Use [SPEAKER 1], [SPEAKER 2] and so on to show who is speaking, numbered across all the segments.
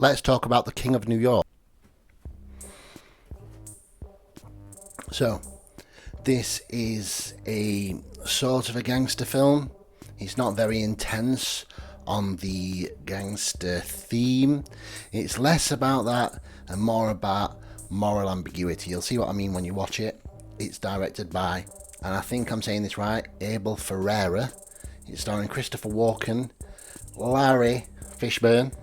[SPEAKER 1] let's talk about the King of New York. So, this is a sort of a gangster film. It's not very intense on the gangster theme. It's less about that and more about moral ambiguity. You'll see what I mean when you watch it. It's directed by, and I think I'm saying this right, Abel Ferrara. It's starring Christopher Walken, Larry Fishburne,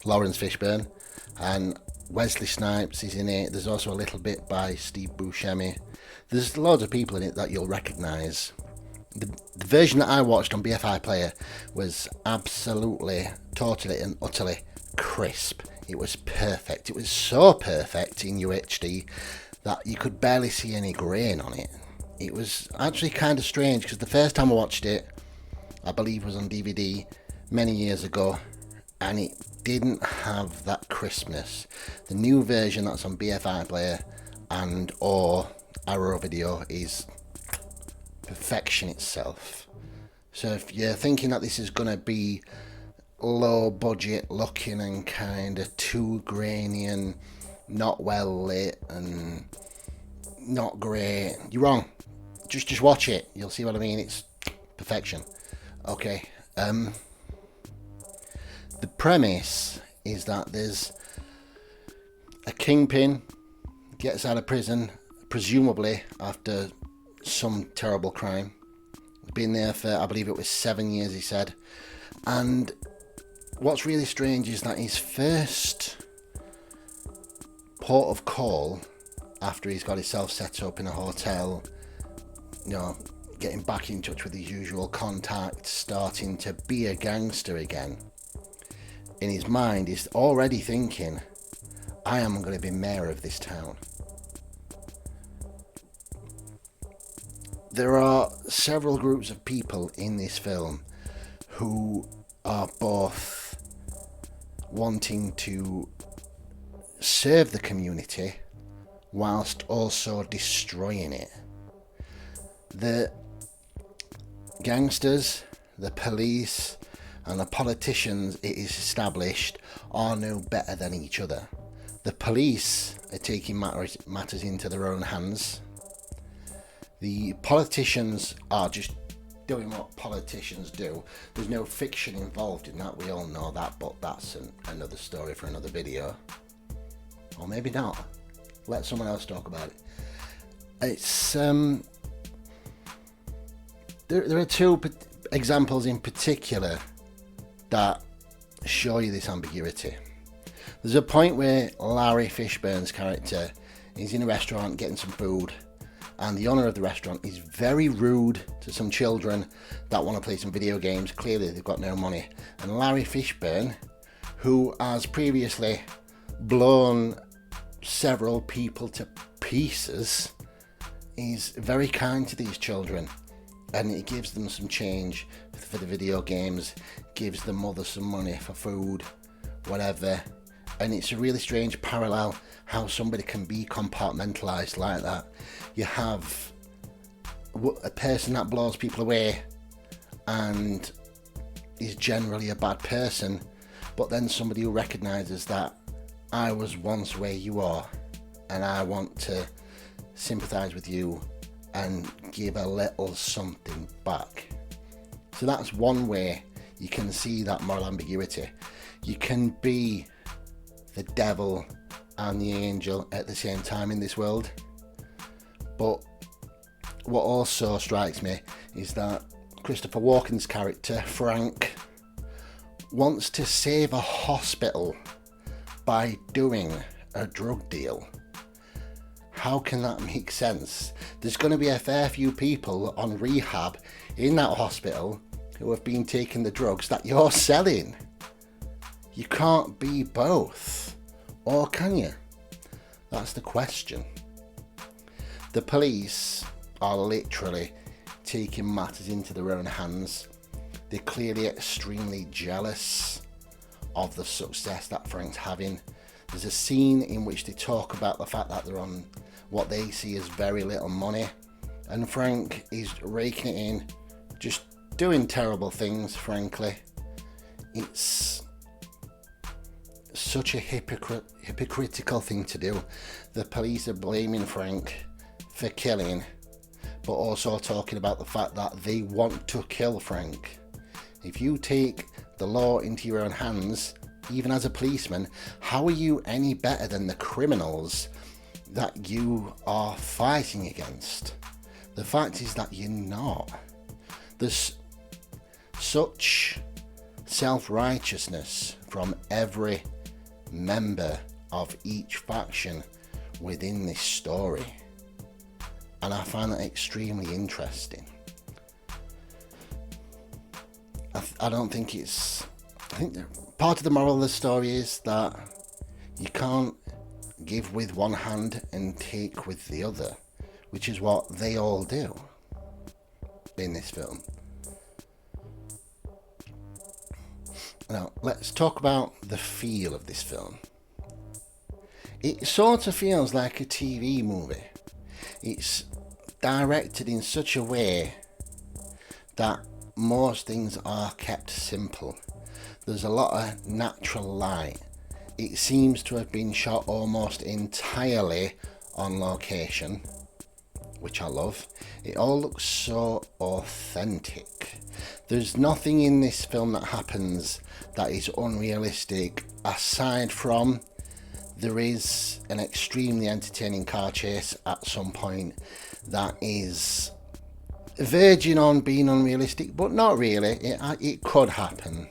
[SPEAKER 1] Lawrence Fishburne, and Wesley Snipes is in it. There's also a little bit by Steve Buscemi. There's loads of people in it that you'll recognise. The version that I watched on BFI Player was absolutely, totally and utterly crisp. It was perfect. It was so perfect in UHD that you could barely see any grain on it. It was actually kind of strange because the first time I watched it, I believe was on DVD many years ago, and it didn't have that crispness. The new version that's on BFI Player and or Arrow Video is perfection itself. So if you're thinking that this is going to be low budget looking and kind of too grainy and not well lit and not great, you're wrong. Just watch it. You'll see what I mean. It's perfection. Okay. The premise is that there's a kingpin gets out of prison, presumably after some terrible crime. Been there for, I believe it was 7 years, he said. And what's really strange is that his first port of call, after he's got himself set up in a hotel, you know, getting back in touch with his usual contacts, starting to be a gangster again, in his mind he's already thinking, I am going to be mayor of this town. There are several groups of people in this film who are both wanting to serve the community whilst also destroying it. The gangsters, the police, and the politicians, it is established, are no better than each other. The police are taking matters into their own hands. The politicians are just doing what politicians do. There's no fiction involved in that, we all know that, but that's another story for another video. Or maybe not. Let someone else talk about it. It's there are two examples in particular that show you this ambiguity. There's a point where Larry Fishburne's character is in a restaurant getting some food, and the owner of the restaurant is very rude to some children that want to play some video games. Clearly they've got no money. And Larry Fishburne, who has previously blown several people to pieces, is very kind to these children, and he gives them some change for the video games, gives the mother some money for food, whatever. And it's a really strange parallel how somebody can be compartmentalized like that. You have a person that blows people away and is generally a bad person, but then somebody who recognizes that I was once where you are and I want to sympathize with you and give a little something back. So that's one way you can see that moral ambiguity. You can be the devil and the angel at the same time in this world. But what also strikes me is that Christopher Walken's character, Frank, wants to save a hospital by doing a drug deal. How can that make sense? There's going to be a fair few people on rehab in that hospital who have been taking the drugs that you're selling. You can't be both, or can you? That's the question. The police are literally taking matters into their own hands. They're clearly extremely jealous of the success that Frank's having. There's a scene in which they talk about the fact that they're on what they see as very little money, and Frank is raking it in, just doing terrible things, frankly. It's such a hypocritical thing to do. The police are blaming Frank for killing, but also talking about the fact that they want to kill Frank. If you take the law into your own hands, even as a policeman, how are you any better than the criminals that you are fighting against? The fact is that you're not. There's such self-righteousness from every member of each faction within this story, and I find that extremely interesting. I think part of the moral of the story is that you can't give with one hand and take with the other, which is what they all do in this film. Now, let's talk about the feel of this film. It sort of feels like a TV movie. It's directed in such a way that most things are kept simple. There's a lot of natural light. It seems to have been shot almost entirely on location, which I love. It all looks so authentic. There's nothing in this film that happens that is unrealistic, aside from there is an extremely entertaining car chase at some point that is verging on being unrealistic, but not really. It could happen.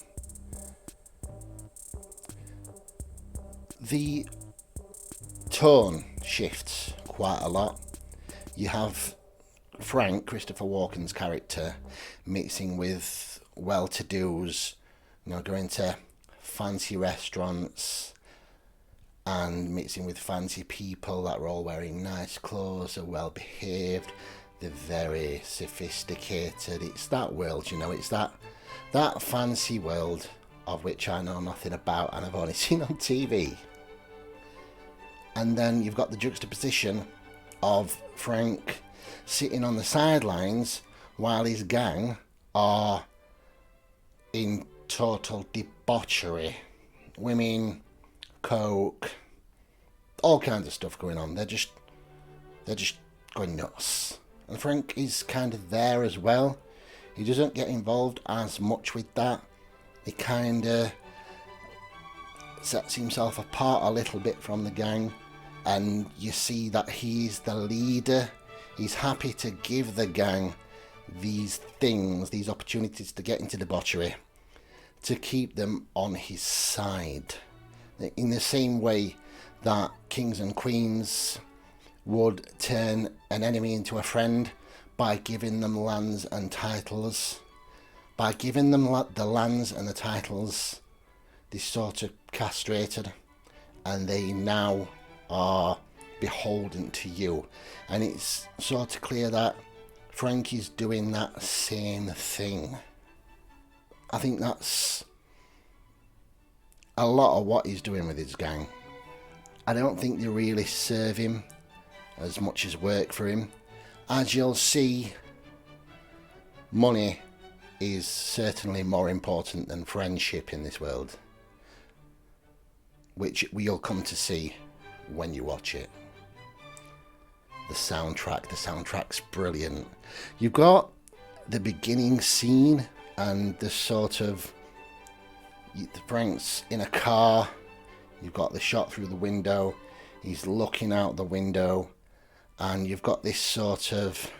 [SPEAKER 1] The tone shifts quite a lot. You have Frank, Christopher Walken's character, mixing with well-to-dos, going to fancy restaurants and mixing with fancy people that are all wearing nice clothes, are well behaved, they're very sophisticated. It's that world, it's that fancy world of which I know nothing about and I've only seen on TV. And then you've got the juxtaposition of Frank sitting on the sidelines while his gang are in total debauchery. Women, coke, all kinds of stuff going on. They're just going nuts. And Frank is kind of there as well. He doesn't get involved as much with that. He kind of sets himself apart a little bit from the gang, and you see that he's the leader. He's happy to give the gang these things, these opportunities to get into debauchery, to keep them on his side. In the same way that kings and queens would turn an enemy into a friend by giving them lands and titles. By giving them the lands and the titles, they sort of castrated, and they now are beholden to you. And it's sort of clear that Frank is doing that same thing. I think that's a lot of what he's doing with his gang. I don't think they really serve him as much as work for him. As you'll see, money is certainly more important than friendship in this world, which we'll come to see when you watch it. The soundtrack's brilliant. You've got the beginning scene and the sort of Frank's in a car. You've got the shot through the window. He's looking out the window, and you've got this sort of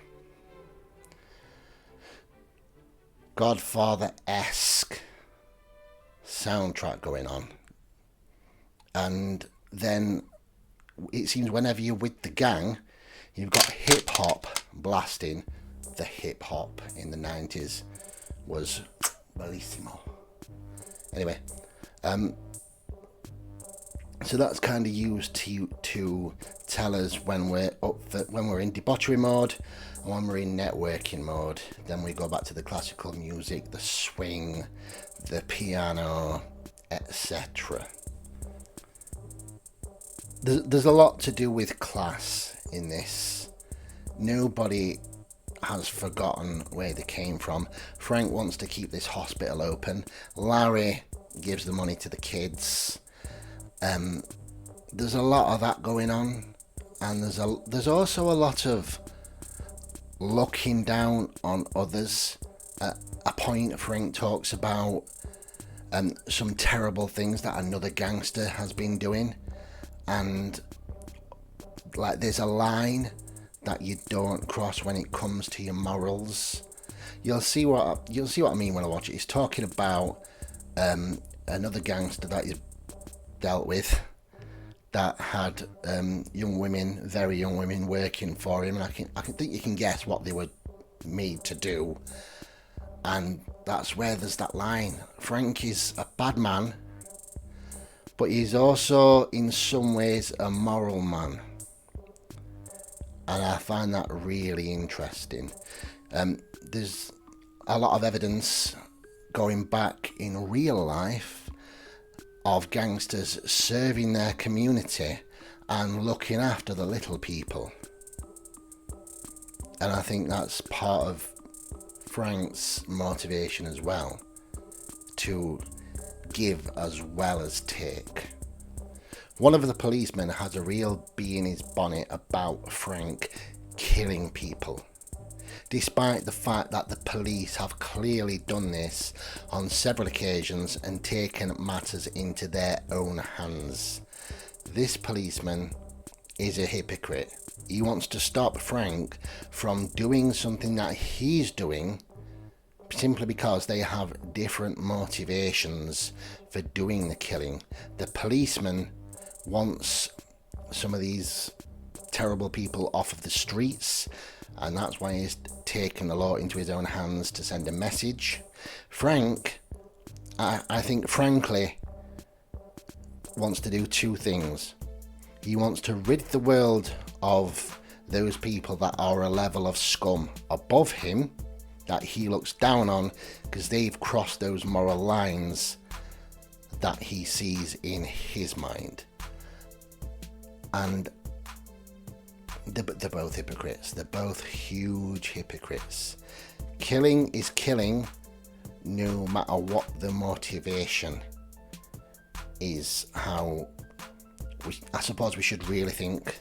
[SPEAKER 1] Godfather-esque soundtrack going on. And then it seems whenever you're with the gang, you've got hip hop blasting. The hip hop in the 90s was bellissimo. Anyway, so that's kind of used to tell us when we're in debauchery mode and when we're in networking mode. Then we go back to the classical music, the swing, the piano, etc. There's a lot to do with class in this. Nobody has forgotten where they came from. Frank wants to keep this hospital open. Larry gives the money to the kids. There's a lot of that going on, and there's also a lot of looking down on others. At a point, Frank talks about some terrible things that another gangster has been doing, and like there's a line that you don't cross when it comes to your morals. You'll see what I mean when I watch it. He's talking about another gangster that he's dealt with that had young women, very young women, working for him, and I can think you can guess what they were made to do. And that's where there's that line. Frank is a bad man, but he's also in some ways a moral man, and I find that really interesting. There's a lot of evidence going back in real life of gangsters serving their community and looking after the little people, and I think that's part of Frank's motivation as well, to give as well as take. One of the policemen has a real bee in his bonnet about Frank killing people, despite the fact that the police have clearly done this on several occasions and taken matters into their own hands. This policeman is a hypocrite. He wants to stop Frank from doing something that he's doing simply because they have different motivations for doing the killing. The policeman wants some of these terrible people off of the streets, and that's why he's taken the law into his own hands to send a message. Frank, I think frankly, wants to do two things. He wants to rid the world of those people that are a level of scum above him, that he looks down on because they've crossed those moral lines that he sees in his mind. And they're both hypocrites. They're both huge hypocrites. Killing is killing no matter what the motivation is. How I suppose we should really think,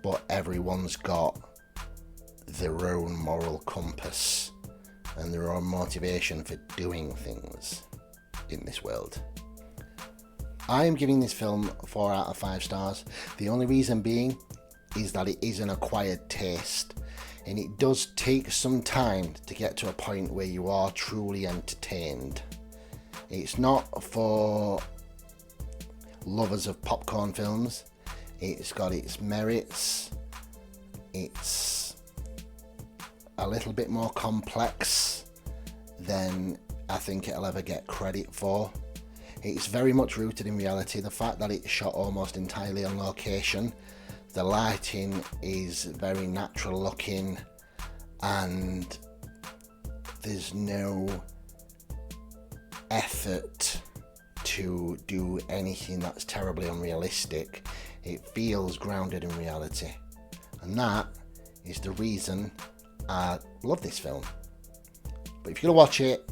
[SPEAKER 1] but everyone's got their own moral compass and their own motivation for doing things in this world. I am giving this film 4 out of 5 stars. The only reason being is that it is an acquired taste, and it does take some time to get to a point where you are truly entertained. It's not for lovers of popcorn films. It's got its merits. It's a little bit more complex than I think it'll ever get credit for. It's very much rooted in reality. The fact that it's shot almost entirely on location, the lighting is very natural looking, and there's no effort to do anything that's terribly unrealistic. It feels grounded in reality, and that is the reason I love this film. But if you're gonna watch it,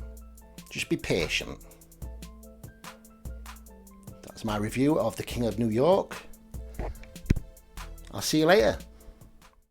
[SPEAKER 1] just be patient. That's my review of The King of New York. I'll see you later.